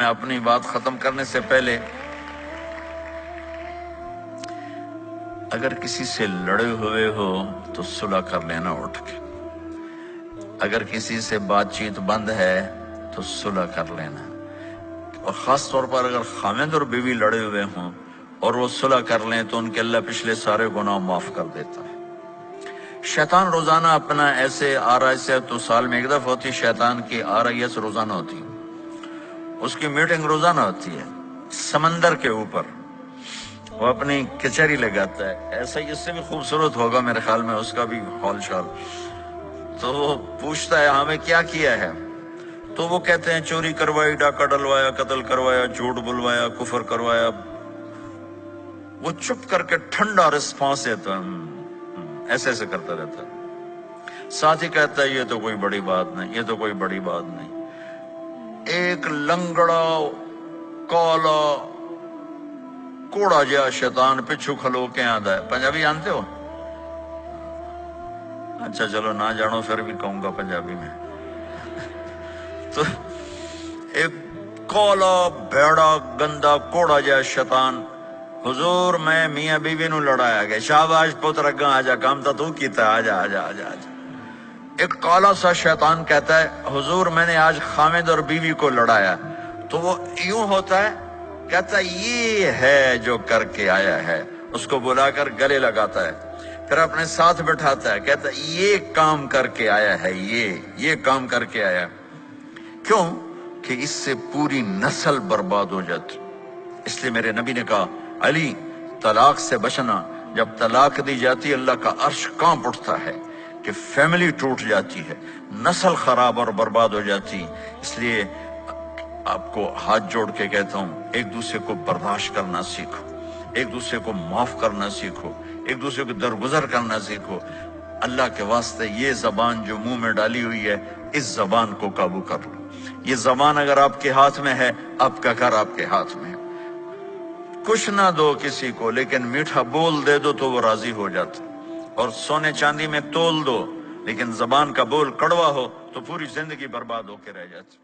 میں اپنی بات ختم کرنے سے پہلے اگر کسی سے لڑے ہوئے ہو تو صلح کر لینا اٹھ کے، اگر کسی سے بات چیت بند ہے تو صلح کر لینا، اور خاص طور پر اگر خاوند اور بیوی لڑے ہوئے ہوں اور وہ صلح کر لیں تو ان کے اللہ پچھلے سارے گناہ معاف کر دیتا ہے۔ شیطان روزانہ اپنا ایسے آرائش ہے تو سال میں ایک دفعہ ہوتی، شیطان کی آرائش روزانہ ہوتی، اس کی میٹنگ روزانہ ہوتی ہے سمندر کے اوپر، وہ اپنی کچہری لگاتا ہے، ایسا ہی اس سے بھی خوبصورت ہوگا میرے خیال میں اس کا بھی حال شال۔ تو وہ پوچھتا ہے ہمیں کیا کیا ہے، تو وہ کہتے ہیں چوری کروائی، ڈاکہ ڈلوایا، قتل کروایا، جھوٹ بلوایا، کفر کروایا۔ وہ چپ کر کے ٹھنڈا رسپانس دیتا ہے، ایسے ایسے کرتا رہتا ہے، ساتھ ہی کہتا ہے یہ تو کوئی بڑی بات نہیں، یہ تو کوئی بڑی بات نہیں۔ ایک لنگڑا کالا کوڑا جا شیطان پچھو کھلو کے آندا ہے۔ پنجابی جانتے ہو؟ اچھا چلو نہ جانو پھر بھی کہوں گا پنجابی میں۔ تو ایک کالا بھیڑا گندا کوڑا جا شیطان، حضور میں میاں بیوی نو لڑایا گیا، شاباش پتر اگاں آجا، کام تو کیتا، آجا آجا آجا آجا۔ ایک کالا سا شیطان کہتا ہے حضور میں نے آج خامد اور بیوی کو لڑایا، تو وہ یوں ہوتا ہے، کہتا ہے یہ ہے جو کر کے آیا ہے، اس کو بلا کر گلے لگاتا ہے، پھر اپنے ساتھ بٹھاتا ہے، کہتا ہے یہ کام کر کے آیا ہے، یہ کام کر کے آیا ہے۔ کیوں کہ اس سے پوری نسل برباد ہو جاتی۔ اس لیے میرے نبی نے کہا علی طلاق سے بچنا، جب طلاق دی جاتی اللہ کا عرش کانپ اٹھتا ہے کہ فیملی ٹوٹ جاتی ہے، نسل خراب اور برباد ہو جاتی۔ اس لیے آپ کو ہاتھ جوڑ کے کہتا ہوں ایک دوسرے کو برداشت کرنا سیکھو، ایک دوسرے کو معاف کرنا سیکھو، ایک دوسرے کو درگزر کرنا سیکھو۔ اللہ کے واسطے یہ زبان جو منہ میں ڈالی ہوئی ہے اس زبان کو قابو کر لو۔ یہ زبان اگر آپ کے ہاتھ میں ہے، آپ کا گھر آپ کے ہاتھ میں ہے۔ کچھ نہ دو کسی کو لیکن میٹھا بول دے دو تو وہ راضی ہو جاتا، اور سونے چاندی میں تول دو لیکن زبان کا بول کڑوا ہو تو پوری زندگی برباد ہو کے رہ جاتی۔